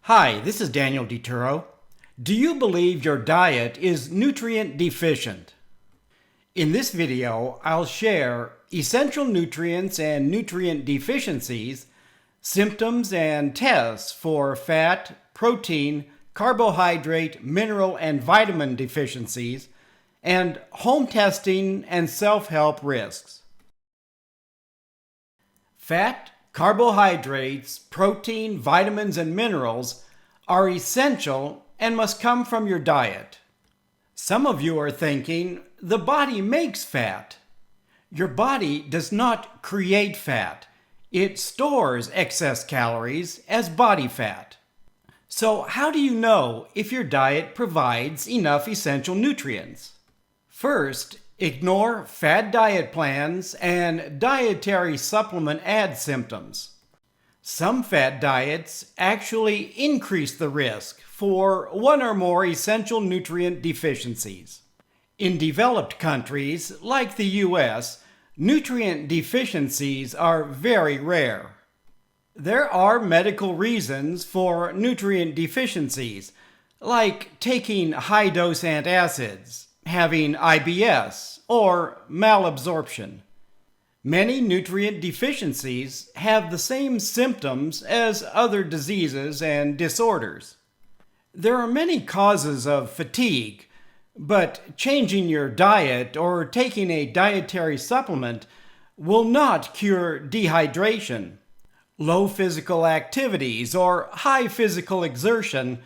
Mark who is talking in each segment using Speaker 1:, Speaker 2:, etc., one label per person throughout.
Speaker 1: Hi, this is Daniel DiTuro. Do you believe your diet is nutrient deficient? In this video, I'll share essential nutrients and nutrient deficiencies, symptoms and tests for fat, protein, carbohydrate, mineral, and vitamin deficiencies, and home testing and self-help risks. Fat, carbohydrates, protein, vitamins, and minerals are essential and must come from your diet. Some of you are thinking, the body makes fat. Your body does not create fat. It stores excess calories as body fat. So how do you know if your diet provides enough essential nutrients? First, ignore fad diet plans and dietary supplement ad symptoms. Some fad diets actually increase the risk for one or more essential nutrient deficiencies. In developed countries like the US, nutrient deficiencies are very rare. There are medical reasons for nutrient deficiencies, like taking high-dose antacids, having IBS, or malabsorption. Many nutrient deficiencies have the same symptoms as other diseases and disorders. There are many causes of fatigue, but changing your diet or taking a dietary supplement will not cure dehydration. Low physical activities or high physical exertion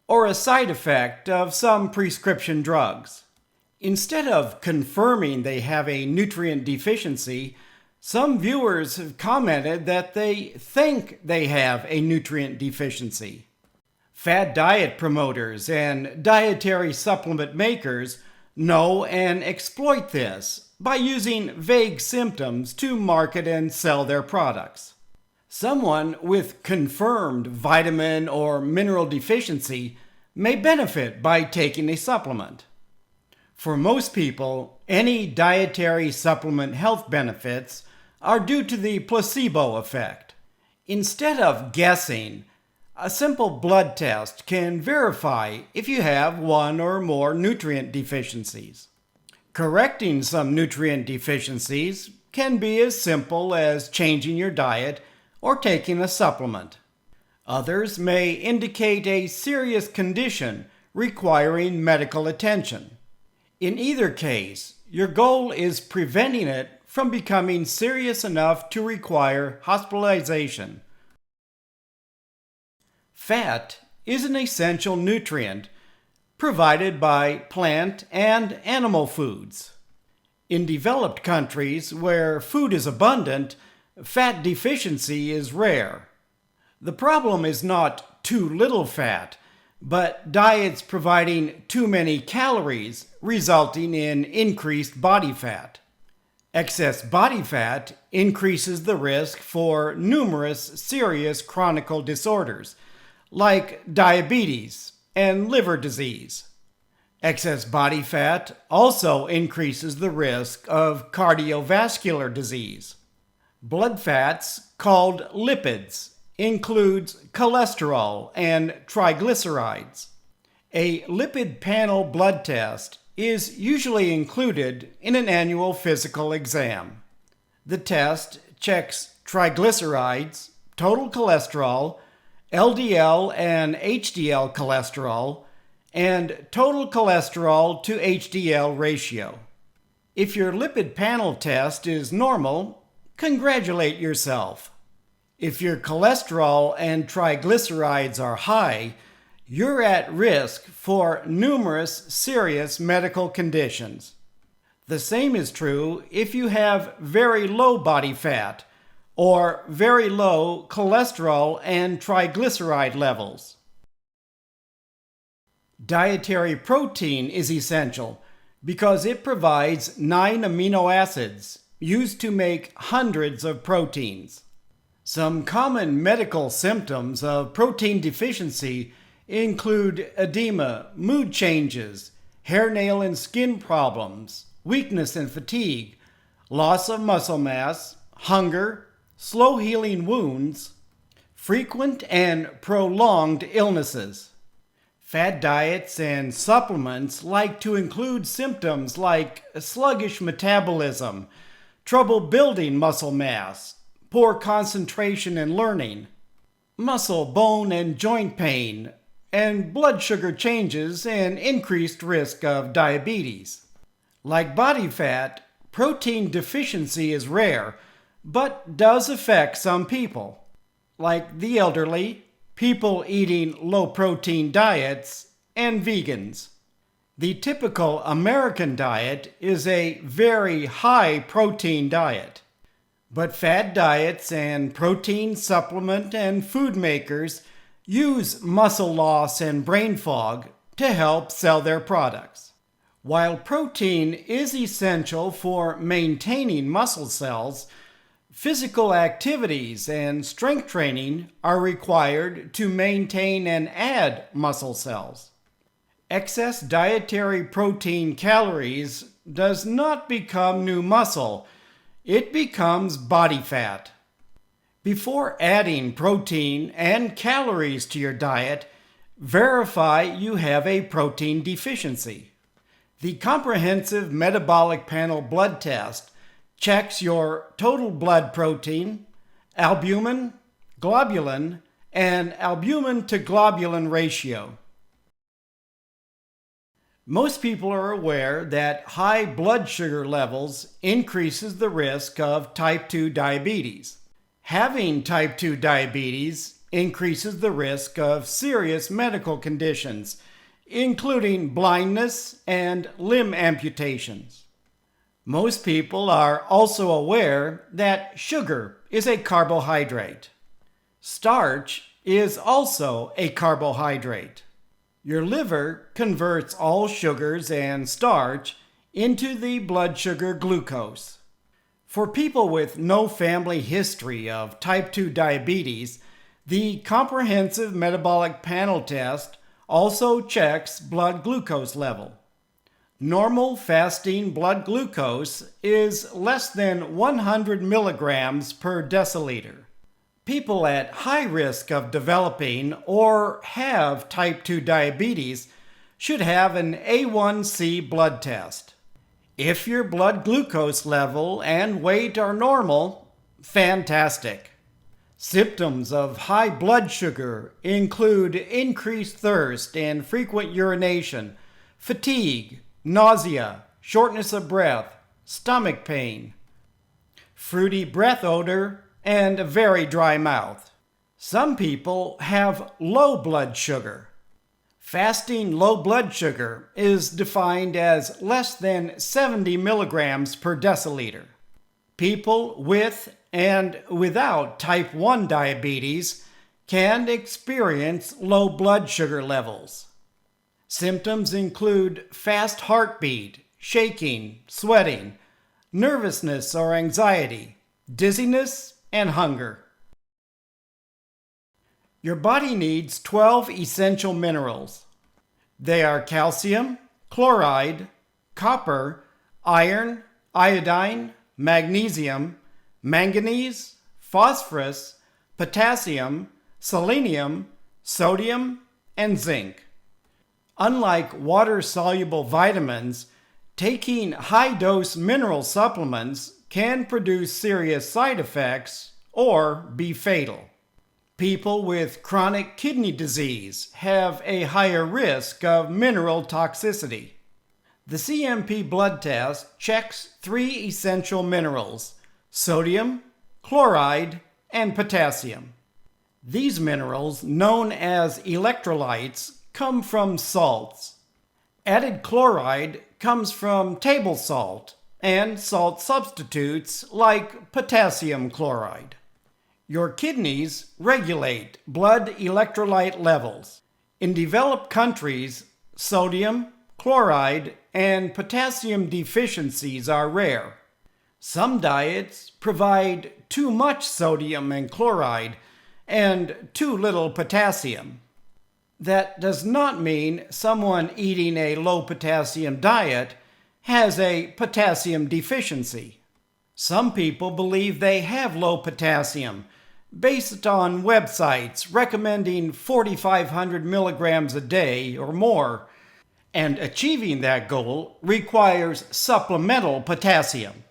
Speaker 1: or a side effect of some prescription drugs. Instead of confirming they have a nutrient deficiency, some viewers have commented that they think they have a nutrient deficiency. Fad diet promoters and dietary supplement makers know and exploit this by using vague symptoms to market and sell their products. Someone with confirmed vitamin or mineral deficiency may benefit by taking a supplement. For most people, any dietary supplement health benefits are due to the placebo effect. Instead of guessing, a simple blood test can verify if you have one or more nutrient deficiencies. Correcting some nutrient deficiencies can be as simple as changing your diet or taking a supplement. Others may indicate a serious condition requiring medical attention. In either case, your goal is preventing it from becoming serious enough to require hospitalization. Fat is an essential nutrient provided by plant and animal foods. In developed countries where food is abundant, fat deficiency is rare. The problem is not too little fat, but diets providing too many calories resulting in increased body fat. Excess body fat increases the risk for numerous serious chronic disorders, like diabetes and liver disease. Excess body fat also increases the risk of cardiovascular disease. Blood fats, called lipids, includes cholesterol and triglycerides. A lipid panel blood test is usually included in an annual physical exam. The test checks triglycerides, total cholesterol, LDL and HDL cholesterol, and total cholesterol to HDL ratio. If your lipid panel test is normal, congratulate yourself. If your cholesterol and triglycerides are high, you're at risk for numerous serious medical conditions. The same is true if you have very low body fat or very low cholesterol and triglyceride levels. Dietary protein is essential because it provides 9 amino acids used to make hundreds of proteins. Some common medical symptoms of protein deficiency include edema, mood changes, hair, nail, and skin problems, weakness and fatigue, loss of muscle mass, hunger, slow healing wounds, frequent and prolonged illnesses. Fad diets and supplements like to include symptoms like sluggish metabolism, trouble building muscle mass, poor concentration and learning, muscle, bone, and joint pain, and blood sugar changes and increased risk of diabetes. Like body fat, protein deficiency is rare, but does affect some people, like the elderly, people eating low-protein diets, and vegans. The typical American diet is a very high-protein diet, but fad diets and protein supplement and food makers use muscle loss and brain fog to help sell their products. While protein is essential for maintaining muscle cells, physical activities and strength training are required to maintain and add muscle cells. Excess dietary protein calories does not become new muscle, it becomes body fat. Before adding protein and calories to your diet, verify you have a protein deficiency. The Comprehensive Metabolic Panel blood test checks your total blood protein, albumin, globulin, and albumin to globulin ratio. Most people are aware that high blood sugar levels increases the risk of type 2 diabetes. Having type 2 diabetes increases the risk of serious medical conditions, including blindness and limb amputations. Most people are also aware that sugar is a carbohydrate. Starch is also a carbohydrate. Your liver converts all sugars and starch into the blood sugar glucose. For people with no family history of type 2 diabetes, the Comprehensive Metabolic Panel test also checks blood glucose level. Normal fasting blood glucose is less than 100 milligrams per deciliter. People at high risk of developing or have type 2 diabetes should have an A1C blood test. If your blood glucose level and weight are normal, fantastic. Symptoms of high blood sugar include increased thirst and frequent urination, fatigue, nausea, shortness of breath, stomach pain, fruity breath odor, and a very dry mouth. Some people have low blood sugar. Fasting low blood sugar is defined as less than 70 milligrams per deciliter. People with and without type 1 diabetes can experience low blood sugar levels. Symptoms include fast heartbeat, shaking, sweating, nervousness or anxiety, dizziness, and hunger. Your body needs 12 essential minerals. They are calcium, chloride, copper, iron, iodine, magnesium, manganese, phosphorus, potassium, selenium, sodium, and zinc. Unlike water-soluble vitamins, taking high-dose mineral supplements can produce serious side effects or be fatal. People with chronic kidney disease have a higher risk of mineral toxicity. The CMP blood test checks 3 essential minerals: sodium, chloride, and potassium. These minerals, known as electrolytes, come from salts. Added chloride comes from table salt and salt substitutes like potassium chloride. Your kidneys regulate blood electrolyte levels. In developed countries, sodium, chloride, and potassium deficiencies are rare. Some diets provide too much sodium and chloride and too little potassium. That does not mean someone eating a low potassium diet has a potassium deficiency. Some people believe they have low potassium based on websites recommending 4,500 milligrams a day or more, and achieving that goal requires supplemental potassium.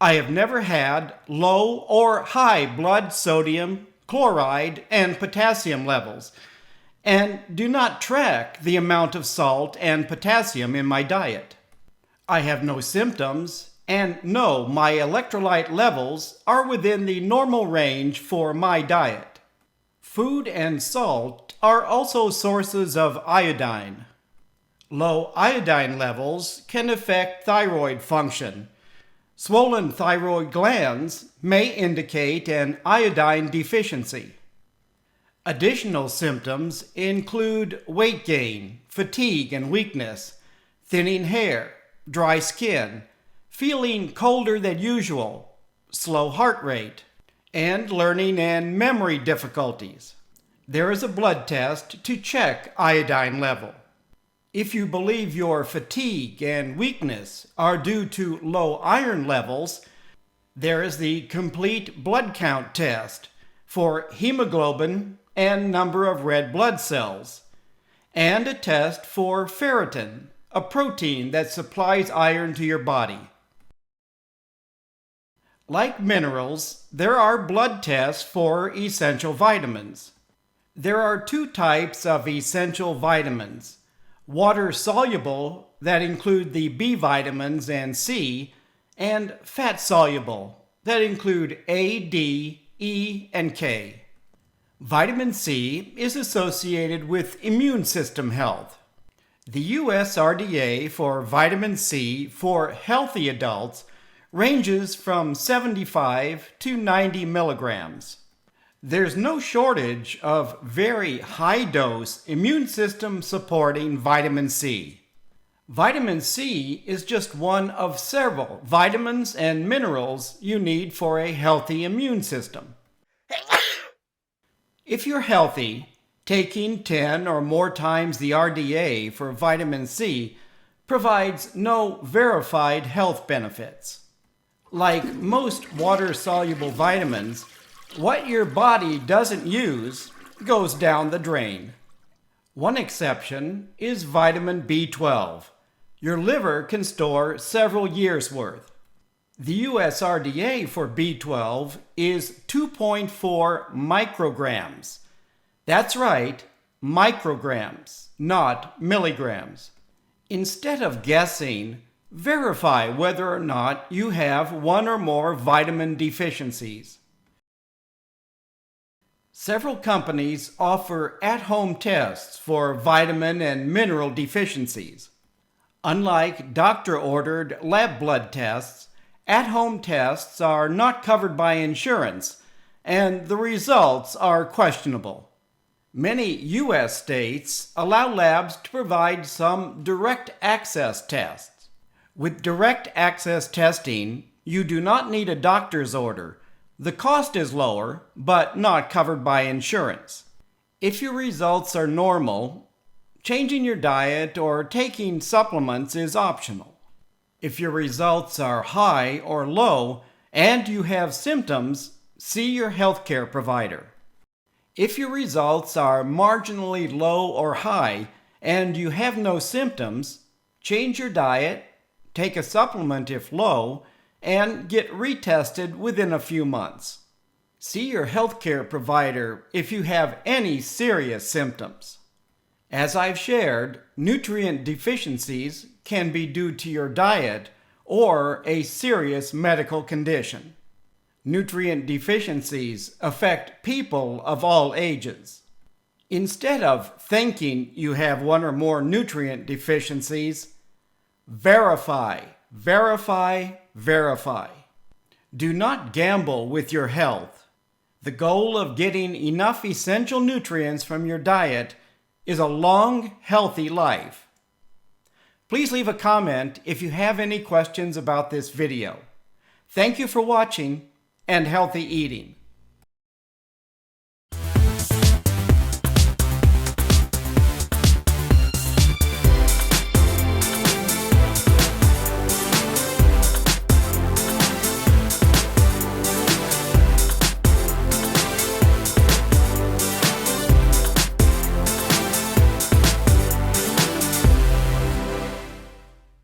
Speaker 1: I have never had low or high blood sodium, chloride, and potassium levels, and do not track the amount of salt and potassium in my diet. I have no symptoms and know my electrolyte levels are within the normal range for my diet. Food and salt are also sources of iodine. Low iodine levels can affect thyroid function. Swollen thyroid glands may indicate an iodine deficiency. Additional symptoms include weight gain, fatigue and weakness, thinning hair, dry skin, feeling colder than usual, slow heart rate, and learning and memory difficulties. There is a blood test to check iodine level. If you believe your fatigue and weakness are due to low iron levels, there is the complete blood count test for hemoglobin and number of red blood cells, and a test for ferritin, a protein that supplies iron to your body. Like minerals, there are blood tests for essential vitamins. There are two types of essential vitamins: water-soluble, that include the B vitamins and C, and fat-soluble, that include A, D, E, and K. Vitamin C is associated with immune system health. The USRDA for vitamin C for healthy adults ranges from 75 to 90 milligrams. There's no shortage of very high-dose immune system supporting vitamin C. Vitamin C is just one of several vitamins and minerals you need for a healthy immune system. If you're healthy, taking 10 or more times the RDA for vitamin C provides no verified health benefits. Like most water-soluble vitamins, what your body doesn't use goes down the drain. One exception is vitamin B12. Your liver can store several years' worth. The USRDA for B12 is 2.4 micrograms. That's right, micrograms, not milligrams. Instead of guessing, verify whether or not you have one or more vitamin deficiencies. Several companies offer at-home tests for vitamin and mineral deficiencies. Unlike doctor-ordered lab blood tests, at-home tests are not covered by insurance, and the results are questionable. Many U.S. states allow labs to provide some direct access tests. With direct access testing, you do not need a doctor's order. The cost is lower, but not covered by insurance. If your results are normal, changing your diet or taking supplements is optional. If your results are high or low and you have symptoms, see your healthcare provider. If your results are marginally low or high and you have no symptoms, change your diet, take a supplement if low, and get retested within a few months. See your healthcare provider if you have any serious symptoms. As I've shared, nutrient deficiencies can be due to your diet or a serious medical condition. Nutrient deficiencies affect people of all ages. Instead of thinking you have one or more nutrient deficiencies, verify, verify, verify. Do not gamble with your health. The goal of getting enough essential nutrients from your diet is a long, healthy life. Please leave a comment if you have any questions about this video. Thank you for watching, and healthy eating.